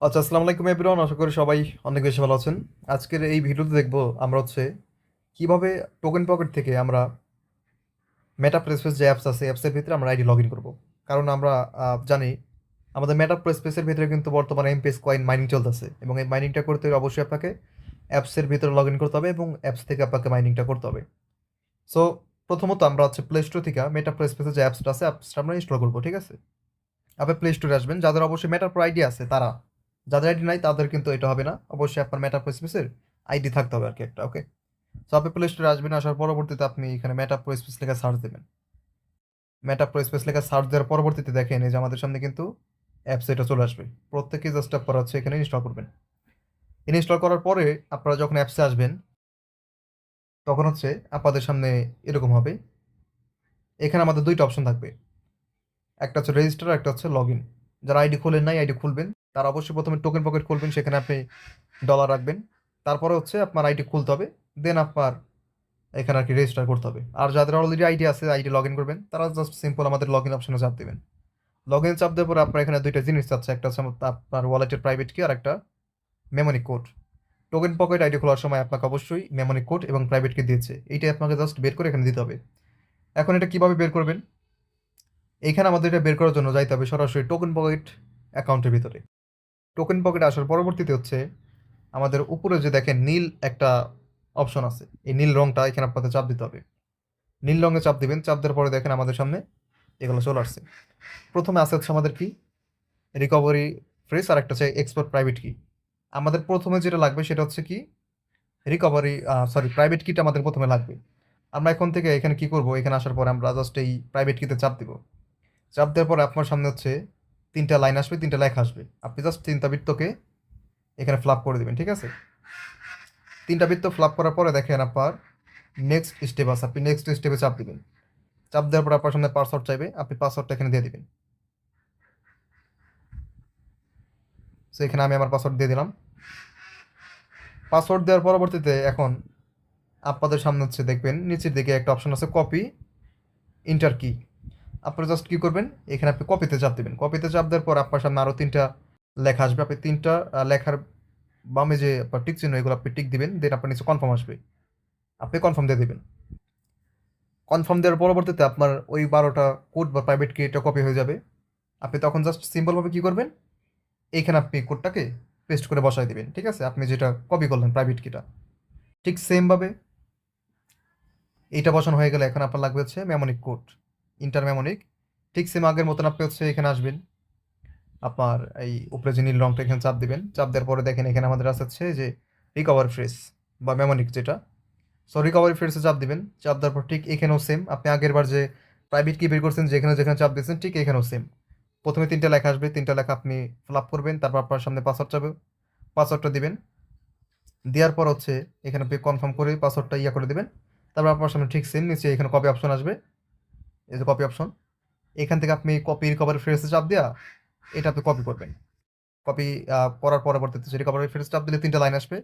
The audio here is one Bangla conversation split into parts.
আচ্ছা, আসসালামু আলাইকুম এভরিওয়ান। আশা করি সবাই অনেক বেশি ভালো আছেন। আজকের এই ভিডিওতে দেখবো আমরা কিভাবে টোকেন পকেট থেকে আমরা মেটা যে অ্যাপস আছে অ্যাপসের ভিতরে আমরা আইডি লগ ইন করবো। কারণ আমরা জানি আমাদের মেটা প্রেসের ভিতরে কিন্তু বর্তমানে এমপিএস কয়েন মাইনিং চলতেছে, এবং এই মাইনিংটা করতে হলে অবশ্যই আপনাকে অ্যাপসের ভিতরে লগ ইন করতে হবে এবং অ্যাপস থেকে আপনাকে মাইনিংটা করতে হবে। সো প্রথমত আমরা প্লে স্টোর থেকে মেটা প্রেসের যে অ্যাপসটা আছে অ্যাপসটা আমরা ইনস্টল করবো। ঠিক আছে, আপনি প্লে স্টোরে আসবেন। যাদের অবশ্যই মেটার প্রো আইডি আছে তারা, যাদের আইডি নাই তাদের কিন্তু এটা হবে না। অবশ্যই আপনার মেটা স্পেসের আইডি থাকতে হবে আর কি একটা। ওকে, সো আপনি প্লে স্টোরে আসবেন, আসার পরবর্তীতে আপনি এখানে মেটা প্রো স্পেস লেখা সার্চ দেবেন। মেটা প্রো স্পেস লেখা সার্চ দেওয়ার পরবর্তীতে দেখেন এই যে আমাদের সামনে কিন্তু অ্যাপস এটা চলে আসবে। প্রত্যেকে জাস্ট আপনারা এখানে ইনস্টল করবেন। ইনস্টল করার পরে আপনারা যখন অ্যাপসে আসবেন তখন আপনাদের সামনে এরকম হবে। এখানে আমাদের দুইটা অপশন থাকবে, একটা হচ্ছে রেজিস্টার, একটা হচ্ছে লগ ইন। যারা আইডি খোলেন নাই, আইডি খুলবেন, তারা অবশ্যই প্রথমে টোকেন পকেট খুলবেন, সেখানে আপনি ডলার রাখবেন। তারপরে আপনার আইডি খুলতে হবে, দেন আপনার এখানে আর কি রেজিস্টার করতে হবে। আর যাদের অলরেডি আইডি আছে, আইডি লগ ইন করবেন, তারা জাস্ট সিম্পল আমাদের লগ ইন অপশনে চাপ দেবেন। লগ ইন চাপ দেওয়ার পরে আপনার এখানে দুইটা জিনিস আছে, একটা হচ্ছে আপনার ওয়ালেটের প্রাইভেট কি, আর একটা memory code. Token pocket ID খোলার সময় আপনাকে অবশ্যই মেমোরি কোড এবং প্রাইভেট কি দিয়েছে, এইটাই আপনাকে জাস্ট বের করে এখানে দিতে হবে। এখন এটা কিভাবে বের করবেন? এইখানে আমাদের এটা বের করার জন্য যাইতে হবে সরাসরি টোকেন পকেট অ্যাকাউন্টের ভিতরে। টোকেন পকেটে আসার পরবর্তীতে আমাদের উপরে যে দেখেন নীল একটা অপশন আছে, এই নীল রংটা এখানে আপনাদের চাপ দিতে হবে। নীল রঙে চাপ দিবেন, চাপ দেওয়ার পরে দেখেন আমাদের সামনে এগুলো চলে আসছে। প্রথমে আছে আমাদের কি রিকভারি ফ্রেস, আর একটা হচ্ছে এক্সপোর্ট প্রাইভেট কি। আমাদের প্রথমে যেটা লাগবে সেটা হচ্ছে কি রিকভারি, সরি প্রাইভেট কিটা আমাদের প্রথমে লাগবে। আমরা এখন থেকে এখানে কি করব, এখানে আসার পরে আমরা জাস্ট এই প্রাইভেট কিতে চাপ দিব। চাপ দেওয়ার পরে আপনার সামনে তিনটা লাইন আসবে, তিনটা লেখা আসবে। আপনি জাস্ট তিনটা বৃত্তকে এখানে ফ্লাপ করে দেবেন। ঠিক আছে, তিনটা বৃত্ত ফ্লাপ করার পরে দেখেন আপনার নেক্সট স্টেপ আছে, আপনি নেক্সট স্টেপে চাপ দিবেন। চাপ দেওয়ার পর আপনার সামনে পাসওয়ার্ড চাইবে, আপনি পাসওয়ার্ডটা এখানে দিয়ে দিবেন। সো এখানে আমি আমার পাসওয়ার্ড দিয়ে দিলাম। পাসওয়ার্ড দেওয়ার পরবর্তীতে এখন আপনাদের সামনে দেখবেন নিচের দিকে একটা অপশন আছে কপি ইন্টার কি। আপনারা জাস্ট কী করবেন, এখানে আপনি কপিতে চাপ দেবেন। কপিতে চাপ দেওয়ার পর আপনার সামনে আরও তিনটা লেখা আসবে। আপনি তিনটা লেখার বামে যে আপনার টিক চিহ্ন, এগুলো আপনি টিক দিবেন, দেন আপনার নিচে কনফার্ম আসবে, আপনি কনফার্ম দিয়ে দেবেন। কনফার্ম দেওয়ার পরবর্তীতে আপনার ওই 12টা কোড বা প্রাইভেট কি এটা কপি হয়ে যাবে। আপনি তখন জাস্ট সিম্পলভাবে কী করবেন, এইখানে আপনি কোডটাকে পেস্ট করে বসাই দিবেন। ঠিক আছে, আপনি যেটা কপি করলেন প্রাইভেট কিটা, ঠিক সেমভাবে এইটা বসানো হয়ে গেলে এখন আপনার লাগবে মেমোনিক কোড, ইন্টার মেমোনিক। ঠিক সেম আগের মতন আপনি এখানে আসবেন, আপনার এই উপরে যে নীল রংটা এখানে চাপ দিবেন। চাপ দেওয়ার পরে দেখেন এখানে আমাদের আছে যে রিকভারি ফ্রেস বা মেমোনিক যেটা। সো রিকভারি ফ্রেসে চাপ দিবেন। চাপ দেওয়ার পর ঠিক এখানেও সেম, আপনি আগের বার যে প্রাইভেট কি বের করছেন যেখানে যেখানে চাপ দিয়েছেন ঠিক এখানেও সেম। প্রথমে তিনটা লেখা আসবে, তিনটা লেখা আপনি ফিল আপ করবেন, তারপর আপনার সামনে পাসওয়ার্ড চাবে, পাসওয়ার্ডটা দিবেন। দেওয়ার পর এখানে আপনি কনফার্ম করে পাসওয়ার্ডটা ইয়া করে দেবেন। তারপর আপনার সামনে ঠিক সেম নিচে এখানে কপি অপশন আসবে, এই যে কপি অপশন। এখান থেকে আপনি কপি রিকভারি ফ্রেসে চাপ দেওয়া এটা আপনি কপি করবেন। কপি করার পরবর্তীতে রিকভারি ফ্রেস চাপ দিলে তিনটা লাইন আসবে,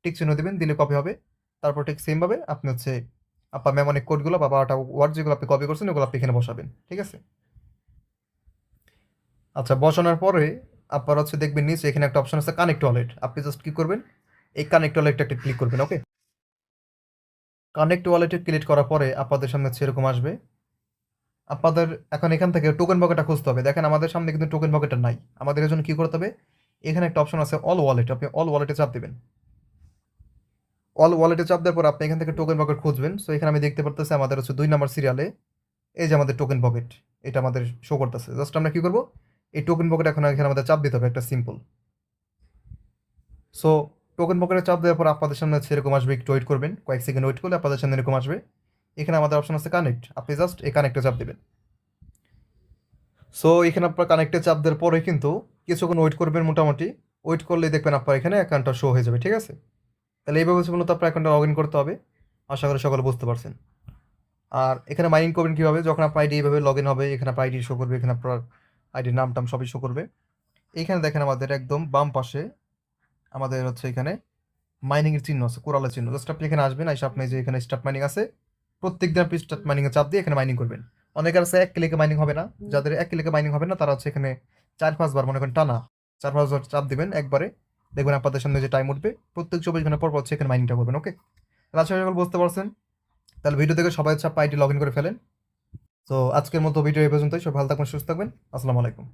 টিক চিহ্ন দিবেন, দিলে কপি হবে। তারপর ঠিক সেমভাবে আপনি আপনার মেমোনিক কোডগুলো বা 12টা ওয়ার্ড যেগুলো আপনি কপি করছেন ওগুলো আপনি এখানে বসাবেন। ঠিক আছে, আচ্ছা বসানোর পরে আপনার দেখবেন নিচে এখানে একটা অপশন আছে কানেক্ট ওয়ালেট। আপনি জাস্ট কি করবেন, এই কানেক্ট ওয়ালেটটা একটা ক্লিক করবেন। ওকে, কানেক্ট ওয়ালেটে ক্লিক করার পরে আপনাদের সামনে এরকম আসবে। আপনাদের এখন এখান থেকে টোকেন পকেটটা খুঁজতে হবে। দেখেন আমাদের সামনে কিন্তু টোকেন পকেটটা নাই। আমাদের এর জন্য কি করতে হবে, এখানে একটা অপশন আছে অল ওয়ালেট, আপনি অল ওয়ালেটে চাপ দেবেন। অল ওয়ালেটে চাপ দেওয়ার পর আপনি এখান থেকে টোকেন পকেট খুঁজবেন। সো এখানে আমি দেখতে পারতেছি আমাদের 2 নম্বর সিরিয়ালে এই যে আমাদের টোকেন পকেট, এটা আমাদের শো করতেছে। জাস্ট আমরা কি করব, এই টোকেন পকেট এখন এখানে আমাদের চাপ দিতে হবে একটা সিম্পল। সো টোকেন পকেটে চাপ দেওয়ার পর আপনাদের সামনে এরকম আসবে, একটু ওয়েট করবেন, কয়েক সেকেন্ড ওয়েট করলে আপনাদের সামনে এরকম আসবে। এখানে আমাদের অপশন আছে কানেক্ট, আপনি জাস্ট এই কানেক্টে চাপ দেবেন। সো এখানে আপনার কানেক্টে চাপ দেওয়ার পরে কিন্তু কিছুক্ষণ ওয়েট করবেন, মোটামুটি ওয়েট করলেই দেখবেন আপনার এখানে অ্যাকাউন্টটা শো হয়ে যাবে। ঠিক আছে, তাহলে এইভাবে মূলত আপনার অ্যাকাউন্টটা লগ ইন করতে হবে। আশা করি সকলে বুঝতে পারছেন। আর এখানে মাইনিং করবেন কীভাবে, যখন আপনার আইডি এইভাবে লগ ইন হবে, এখানে আপনার আইডি শো করবে, এখানে আপনার আইডির নাম টাম সবই শো করবে। এইখানে দেখেন আমাদের একদম বাম পাশে আমাদের এখানে মাইনিংয়ের চিহ্ন আছে, কোরালের চিহ্ন। জাস্ট আপনি এখানে আসবেন, এসে আপনি যে এখানে স্টার্ট মাইনিং আছে, প্রত্যেক দিন আপনি স্টার্ট মাইনিংয়ে চাপ দিয়ে এখানে মাইনিং করবেন। অনেকের এক ক্লিকে মাইনিং হবে না, যাদের এক ক্লিকে মাইনিং হবে না তারা এখানে 4-5 বার মনে করেন টানা 4-5 বার চাপ দিবেন একবারে, দেখবেন আপনাদের সামনে যে টাইম উঠবে প্রত্যেক 24 ঘন্টা পর পর হচ্ছে এখানে মাইনিংটা করবেন। ওকে, আশা করি সকল বুঝতে পারছেন। তাহলে ভিডিও দেখে সবাই হচ্ছে আইডি লগ ইন করে ফেলেন। তো আজকের মতো ভিডিও এই পর্যন্তই। সব ভালো থাকবেন, সুস্থ থাকবেন। আসসালামু আলাইকুম।